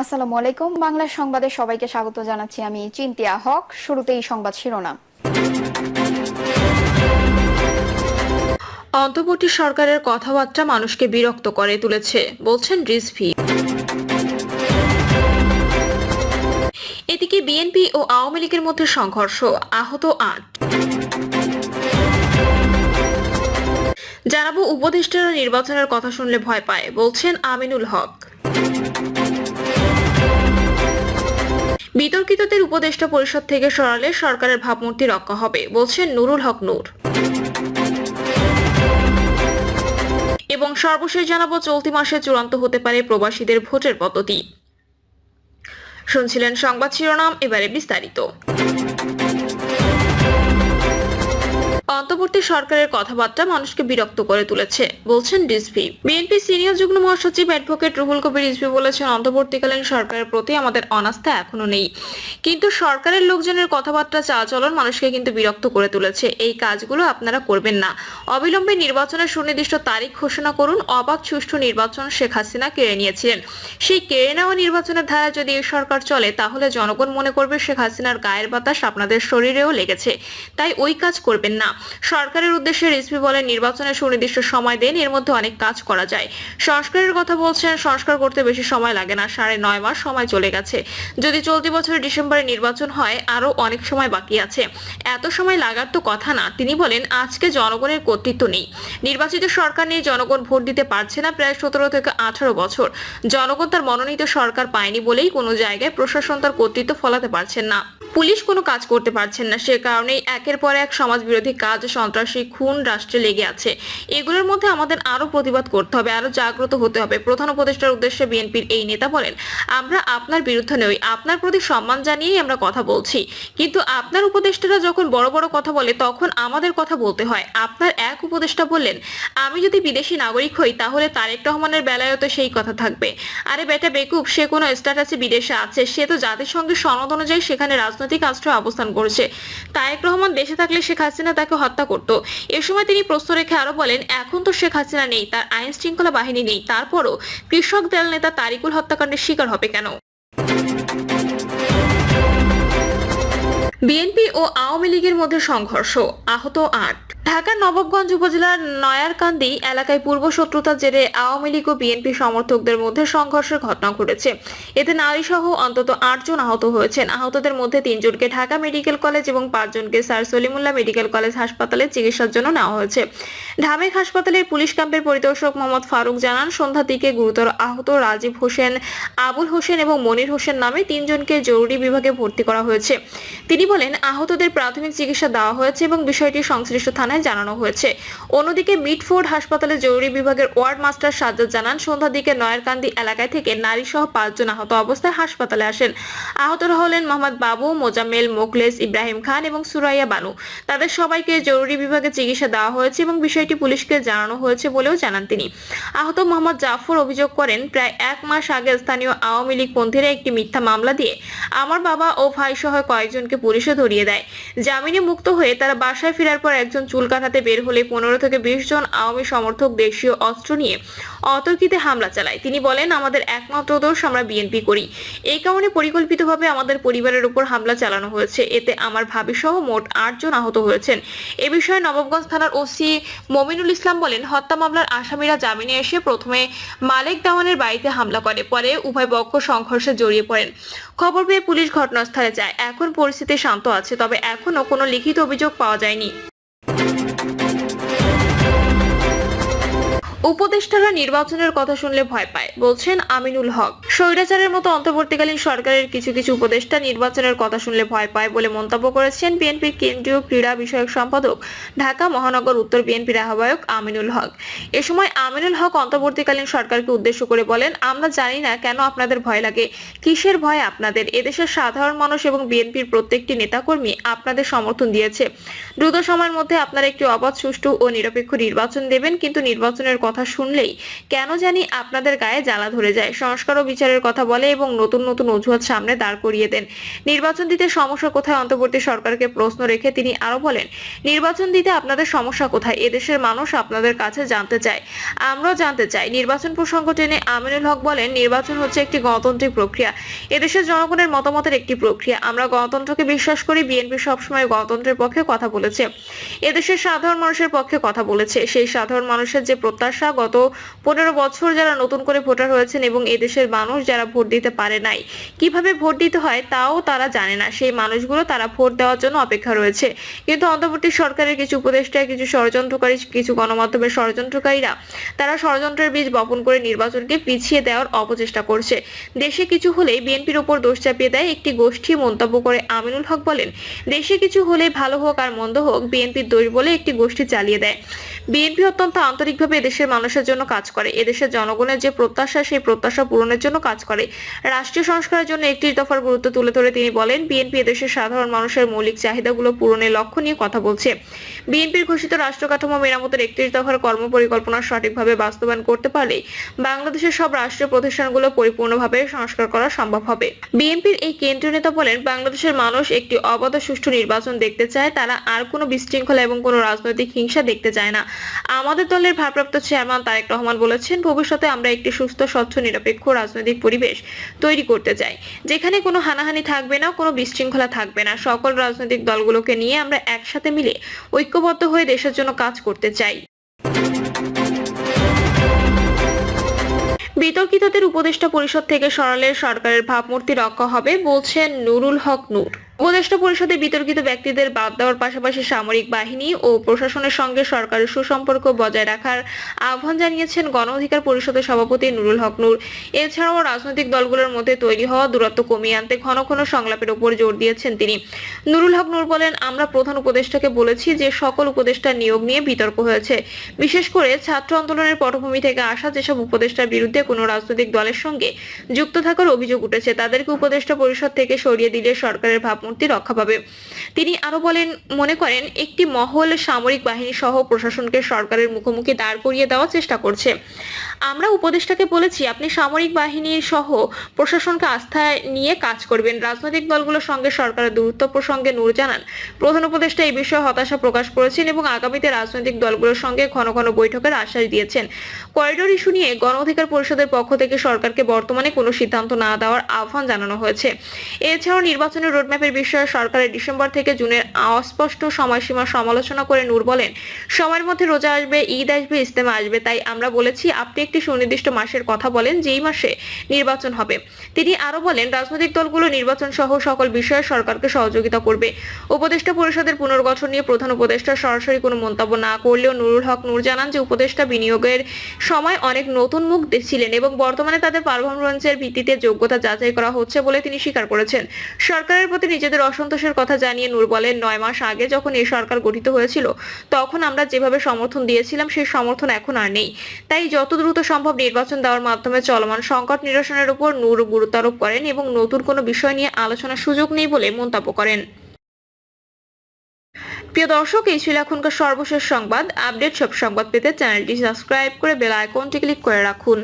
আসসালামু আলাইকুম। বাংলা সংবাদে সবাইকে স্বাগত জানাচ্ছি। আমি চিন্তিয়া হক। শুরুতেই সংবাদ শিরোনাম। অন্তর্বর্তী সরকারের কথাবার্তা মানুষকে বিরক্ত করে তুলেছে বলছেন রিজভী। এদিকে বিএনপি ও আওয়ামী লীগের মধ্যে সংঘর্ষ, আহত ৮। জানাবো উপদেষ্টারা নির্বাচনের কথা শুনলে ভয় পায় বলছেন আমিনুল হক। বিতর্কিতদের উপদেষ্টা পরিষদ থেকে সরালে সরকারের ভাবমূর্তি রক্ষা হবে বলছেন নুরুল হক নূর। এবং সর্বশেষ জানাবো চলতি মাসে চূড়ান্ত হতে পারে প্রবাসীদের ভোটের পদ্ধতি। শুনছিলেন সংবাদ শিরোনাম, এবারে বিস্তারিত। অন্তর্বর্তী সরকারের কথাবার্তা মানুষকে বিরক্ত করে তুলেছে বলছেন রিজভী। বিএনপি সিনিয়র যুগ্ম মহাসচিব অ্যাডভোকেট রুহুল কবির রিজভী বলেছেন, অন্তর্বর্তীকালীন সরকারের প্রতি আমাদের অনাস্থা এখনো নেই, কিন্তু সরকারের লোকজনের কথাবার্তা চালচলন মানুষকে কিন্তু বিরক্ত করে তুলেছে। এই কাজগুলো আপনারা করবেন না। অবিলম্বে নির্বাচনের সুনির্দিষ্ট তারিখ ঘোষণা করুন। অবাধ সুষ্ঠু নির্বাচন শেখ হাসিনা কেড়ে নিয়েছিলেন। সেই কেড়ে নেওয়া নির্বাচনের ধারা যদি এই সরকার চলে, তাহলে জনগণ মনে করবে শেখ হাসিনার গায়ের বাতাস আপনাদের শরীরেও লেগেছে। তাই ওই কাজ করবেন না। সরকারের উদ্দেশ্যে রিজভী বলেন, নির্বাচনের সুনির্দিষ্ট সময় দেন, এর মধ্যে অনেক কাজ করা যায়। সংস্কারের কথা বলছেন, সংস্কার করতে বেশি সময় লাগে না, 9.5 মাস সময় চলে গেছে। যদি চলতি বছরের ডিসেম্বরে নির্বাচন হয়, আরো অনেক সময় বাকি আছে, এত সময় লাগার তো কথা না। তিনি বলেন, আজকে জনগণের কর্তৃত্ব নেই, নির্বাচিত সরকার নিয়ে জনগণ ভোট দিতে পারছে না প্রায় 17 থেকে 18 বছর। জনগণ তার মনোনীত সরকার পায়নি বলেই কোনো জায়গায় প্রশাসন তার কর্তৃত্ব ফলাতে পারছেন না, পুলিশ কোনো কাজ করতে পারছেন না। সে কারণেই একের পর এক সমাজ বিরোধী কাজ, সন্ত্রাসী, খুন রাষ্ট্রে লেগে আছে। এগুলোর মধ্যে আমাদের আরো প্রতিবাদ করতে হবে, আরো জাগ্রত হতে হবে। প্রধান উপদেষ্টার উদ্দেশ্যে বিএনপির এই নেতা বলেন, আমরা আপনার বিরুদ্ধে নই, আপনার প্রতি সম্মান জানিয়েই আমরা কথা বলছি, কিন্তু আপনার উপদেষ্টারা যখন বড় বড় কথা বলে তখন আমাদের কথা বলতে হয়। আপনার এক উপদেষ্টা বললেন, আমি যদি বিদেশি নাগরিক হই তাহলে তারেক রহমানের বেলায়ও তো সেই কথা থাকবে। আরে বেটা বেকুব, সে কোনো স্ট্যাটাসে বিদেশে আছে, সে তো জাতিসংঘের সনদ অনুযায়ী সেখানে রাজনৈতিক আশ্রয় অবস্থান করছে। তারেক রহমান দেশে থাকলে শেখ হাসিনা তাকে হত্যা করত। এ সময় তিনি প্রশ্ন রেখে আরো বলেন, এখন তো শেখ হাসিনা নেই, তার আইন শৃঙ্খলা বাহিনী নেই, তারপরও কৃষক দল নেতা তারিকুল হত্যাকাণ্ডের শিকার হবে কেন? বিএনপি ও আওয়ামী লীগের মধ্যে সংঘর্ষ, আহত ৮। ঢাকার নবাবগঞ্জ উপজেলার নয়ারকান্দি এলাকায় পূর্ব শত্রুতার জেরে আওয়ামী লীগ ও বিএনপি সমর্থকদের মধ্যে সংঘর্ষের ঘটনা ঘটেছে। এতে নারীসহ অন্তত ৮ জন আহত হয়েছেন। আহতদের মধ্যে 3 জনকে ঢাকা মেডিকেল কলেজ এবং 5 জনকে স্যার সলিমুল্লাহ মেডিকেল কলেজ হাসপাতালে চিকিৎসার জন্য নেওয়া হয়েছে। ঢামেক হাসপাতালের পুলিশ ক্যাম্পের পরিদর্শক মোহাম্মদ ফারুক জানান, সন্ধ্যার দিকে গুরুতর আহত রাজীব হোসেন, আবুল হোসেন এবং মনির হোসেন নামে 3 জনকে জরুরি বিভাগে ভর্তি করা হয়েছে। তিনি বলেন, আহতদের প্রাথমিক চিকিৎসা দেওয়া হয়েছে এবং বিষয়টি সংশ্লিষ্ট থানায় জানানো হয়েছে। অন্যদিকে মিডফোর্ড হাসপাতালের জরুরি বিভাগের ওয়ার্ড মাস্টার সাজ্জাদ জানান, সন্ধ্যার দিকে নয়ারকান্দি এলাকায় থেকে নারী সহ 5 জন আহত অবস্থায় হাসপাতালে আসেন। আহতরা হলেন মোহাম্মদ বাবু, মোজাম্মেল, মোখলেস, ইব্রাহিম খান এবং সুরাইয়া বানু। তাদের সবাইকে জরুরি বিভাগে চিকিৎসা দেওয়া হয়েছে এবং বিষয়টি পুলিশকে জানানো হয়েছে বলেও জানান তিনি। আহত মোহাম্মদ জাফর অভিযোগ করেন, প্রায় 1 মাস আগে স্থানীয় আওয়ামী লীগ পন্থীরা একটি মিথ্যা মামলা দিয়ে আমার বাবা ও ভাই সহ কয়েকজনকে পুলিশে ধরিয়ে দেয়। জামিনে মুক্ত হয়ে তারা বাসায় ফেরার পর একজন চুল কাটাতে বের হলে 15 থেকে 20 জন আওয়ামী সমর্থক দেশীয় অস্ত্র নিয়ে অতর্কিতে হামলা চালায়। তিনি বলেন, আমাদের একমাত্র দোষ আমরা বিএনপি করি, এই কারণে পরিকল্পিতভাবে আমাদের পরিবারের উপর হামলা চালানো হয়েছে। এতে আমার ভাবি সহ মোট 8 জন আহত হয়েছেন। এ বিষয়ে নবাবগঞ্জ থানার ওসি মমিনুল ইসলাম বলেন, হত্যা মামলার আসামিরা জামিনে এসে প্রথমে মালেক দেওয়ানের বাড়িতে হামলা করে, পরে উভয় পক্ষ সংঘর্ষে জড়িয়ে পড়েন। খবর পেয়ে পুলিশ ঘটনাস্থলে যায়। এখন পরিস্থিতি শান্ত আছে, তবে এখনো কোনো লিখিত অভিযোগ পাওয়া যায়নি। উপদেষ্টারা নির্বাচনের কথা শুনলে ভয় পায় বলছেন আমিনুল হক। স্বৈরাচারের মতো অন্তর্বর্তীকালীন সরকারের কিছু কিছু উপদেষ্টা নির্বাচনের কথা শুনলে ভয় পায় বলে মন্তব্য করেছেন বিএনপির কেন্দ্রীয় ক্রীড়া বিষয়ক সম্পাদক, ঢাকা মহানগর উত্তর বিএনপির আহ্বায়ক আমিনুল হক। এ সময় আমিনুল হক অন্তর্বর্তীকালীন সরকারকে উদ্দেশ্য করে বলেন, আমরা জানি না কেন আপনাদের ভয় লাগে, কিসের ভয় আপনাদের? এদেশের সাধারণ মানুষ এবং বিএনপির প্রত্যেকটি নেতাকর্মী আপনাদের সমর্থন দিয়েছে। দ্রুত সময়ের মধ্যে আপনারা একটি অবাধ, সুষ্ঠু ও নিরপেক্ষ নির্বাচন দেবেন, কিন্তু নির্বাচনের কথা কথা শুনলেই কেন জানি আপনাদের গায়ে জ্বালা ধরে যায়। সংস্কার ও বিচারের কথা বলে এবং নতুন নতুন অজুহাত সামনে দাঁড় করিয়ে দেন। নির্বাচন দিতে সমস্যা কোথায় অন্তর্বর্তী সরকারকে প্রশ্ন রেখে তিনি আরো বলেন, নির্বাচন দিতে আপনাদের সমস্যা কোথায় এদেশের মানুষ আপনাদের কাছে জানতে চায়, আমরাও জানতে চাই। নির্বাচন প্রসঙ্গ টেনে আমিনুল হক বলেন, নির্বাচন হচ্ছে একটি গণতান্ত্রিক প্রক্রিয়া, এদেশের জনগণের মতামতের একটি প্রক্রিয়া। আমরা গণতন্ত্রকে বিশ্বাস করি। বিএনপি সবসময় গণতন্ত্রের পক্ষে কথা বলেছে, এদেশের সাধারণ মানুষের পক্ষে কথা বলেছে। সেই সাধারণ মানুষের যে প্রত্যাশা, গত 15 বছর যারা নতুন করে ভোটার হয়েছেন এবং এদেশের মানুষ যারা ভোট দিতে পারে নাই, কিভাবে ভোট দিতে হয় তাও তারা জানে না, সেই মানুষগুলো তারা ভোট দেওয়ার জন্য অপেক্ষা রয়েছে। কিন্তু অন্তর্বর্তী সরকারের কিছু উপদেষ্টা, কিছু ষড়যন্ত্রকারী, কিছু গণমাধ্যমের ষড়যন্ত্রকারীরা তারা ষড়যন্ত্রের বীজ বপন করে নির্বাচনকে পিছিয়ে দেওয়ার অপচেষ্টা করছে। দেশে কিছু হলেই বিএনপির উপর দোষ চাপিয়ে দেয় একটি গোষ্ঠী। মন্তব্য করে আমিনুল হক বলেন, দেশে কিছু হলে ভালো হোক আর মন্দ হোক, বিএনপির দোষ বলে একটি গোষ্ঠী চালিয়ে দেয়। বিএনপি অত্যন্ত আন্তরিকভাবে এদেশের মানুষের জন্য কাজ করে, এদেশের জনগণের যে প্রত্যাশা সেই প্রত্যাশা পূরণের জন্য কাজ করে। রাষ্ট্রীয় সংস্কারের জন্য 31 দফার গুরুত্ব তুলে ধরে তিনি বলেন, বিএনপি এদেশের সাধারণ মানুষের মৌলিক চাহিদাগুলো পূরণের লক্ষ্য নিয়ে কথা বলছে। বিএনপির ঘোষিত রাষ্ট্র কাঠামো মেরামতের 31 দফার কর্মপরিকল্পনা সঠিকভাবে বাস্তবায়ন করতে পারলে বাংলাদেশের সব রাষ্ট্রীয় প্রতিষ্ঠানগুলো পরিপূর্ণভাবে সংস্কার করা সম্ভব হবে। বিএনপির এই কেন্দ্রীয় নেতা বলেন, বাংলাদেশের মানুষ একটি অবাধ সুষ্ঠু নির্বাচন দেখতে চায়, তারা আর কোনো বিশৃঙ্খলা এবং কোনো রাজনৈতিক হিংসা দেখতে চায় না। আমাদের দলের ভারপ্রাপ্ত চেয়ারম্যান তারেক রহমান বলেছেন, ভবিষ্যতে আমরা একটি সুস্থ, স্বচ্ছ, নিরপেক্ষ রাজনৈতিক পরিবেশ তৈরি করতে চাই, যেখানে কোনো হানাহানি থাকবে না, কোনো বিশৃঙ্খলা থাকবে না। সকল রাজনৈতিক দলগুলোকে নিয়ে আমরা একসাথে মিলে ঐক্যবদ্ধ হয়ে দেশের জন্য কাজ করতে চাই। বিতর্কিতদের উপদেষ্টা পরিষদ থেকে সরালে সরকারের ভাবমূর্তি রক্ষা হবে, বলছেন নুরুল হক নূর। উপদেষ্টা পরিষদে বিতর্কিত ব্যক্তিদের বাদ দেওয়ার পাশাপাশি সামরিক বাহিনী ও প্রশাসনের সঙ্গে সরকারের সুসম্পর্ক বজায় রাখার আহ্বান জানিয়েছেন গণ অধিকার পরিষদের সভাপতি নুরুল হক নূর। এছাড়াও রাজনৈতিক দলগুলোর মধ্যে তৈরি হওয়া দূরত্ব কমিয়ে আনতে ঘন ঘন সংলাপের উপর জোর দিয়েছেন তিনি। নুরুল হক নূর বলেন, আমরা প্রধান উপদেষ্টাকে বলেছি যে সকল উপদেষ্টা নিয়োগ নিয়ে বিতর্ক হয়েছে, বিশেষ করে ছাত্র আন্দোলনের পটভূমি থেকে আসা যেসব উপদেষ্টার বিরুদ্ধে কোনো রাজনৈতিক দলের সঙ্গে যুক্ত থাকার অভিযোগ উঠেছে, তাদেরকে উপদেষ্টা পরিষদ থেকে সরিয়ে দিলে সরকারের ভাবমূর্তি রক্ষা পাবে। তিনি আরো বলেন, মনে করেন একটি মহল সামরিক বাহিনী সহ প্রশাসনকে সরকারের মুখোমুখি দাঁড় করিয়ে দেওয়ার চেষ্টা করছে। আমরা উপদেষ্টাকে বলেছি, আপনি সামরিক বাহিনী সহ প্রশাসনকে আস্থায় নিয়ে কাজ করবেন। রাজনৈতিক দলগুলোর সঙ্গে সরকারের দূরত্ব প্রসঙ্গে নূর জানান, প্রধান উপদেষ্টা এই বিষয়ে হতাশা প্রকাশ করেছেন এবং আগামীতে রাজনৈতিক দলগুলোর সঙ্গে ঘন ঘন বৈঠকের আশ্বাস দিয়েছেন। করিডোর ইস্যু নিয়ে গণ অধিকার পরিষদের পক্ষ থেকে সরকারকে বর্তমানে কোনো সিদ্ধান্ত না দেওয়ার আহ্বান জানানো হয়েছে। এছাড়াও নির্বাচনের রোডম্যাপের বিষয়ে সরকারের ডিসেম্বর থেকে জুনের অস্পষ্ট সময়সীমা সমালোচনা করে নূর বলেন, সময়ের মধ্যে রোজা আসবে, ঈদ আসবে, ইজতেমা আসবে, তাই আমরা বলেছি আপনি একটি সুনির্দিষ্ট মাসের কথা বলেন যেই মাসে নির্বাচন হবে। তিনি আরো বলেন, রাজনৈতিক দলগুলো নির্বাচন সহ সকল বিষয়ে সরকারকে সহযোগিতা করবে। উপদেষ্টা পরিষদের পুনর্গঠন নিয়ে প্রধান উপদেষ্টা সরাসরি কোনো মন্তব্য না করলেও নুরুল হক নূর জানান যে উপদেষ্টা বিনিয়োগের সময় অনেক নতুন মুখ ছিলেন এবং বর্তমানে তাদের পারফরম্যান্সের ভিত্তিতে যোগ্যতা যাচাই করা হচ্ছে বলে তিনি স্বীকার করেছেন। সরকারের প্রতি নিজেদের অসন্তোষের কথা জানিয়ে নূর বলেন, 9 মাস আগে যখন এই সরকার গঠিত হয়েছিল তখন আমরা যেভাবে সমর্থন দিয়েছিলাম সেই সমর্থন এখন আর নেই, তাই যত দ্রুত সম্ভব নির্বাচন দেওয়ার মাধ্যমে চলমান সংকট নিরসনের উপর নূর গুরুত্ব আরোপ করেন এবং নতুন কোনো বিষয় নিয়ে আলোচনার সুযোগ নেই বলে মন্তব্য করেন। প্রিয় দর্শক, এই ছিল এখনকার সর্বশেষ সংবাদ। আপডেট সব সংবাদ পেতে চ্যানেলটি সাবস্ক্রাইব করে বেল আইকনটি ক্লিক করে রাখুন।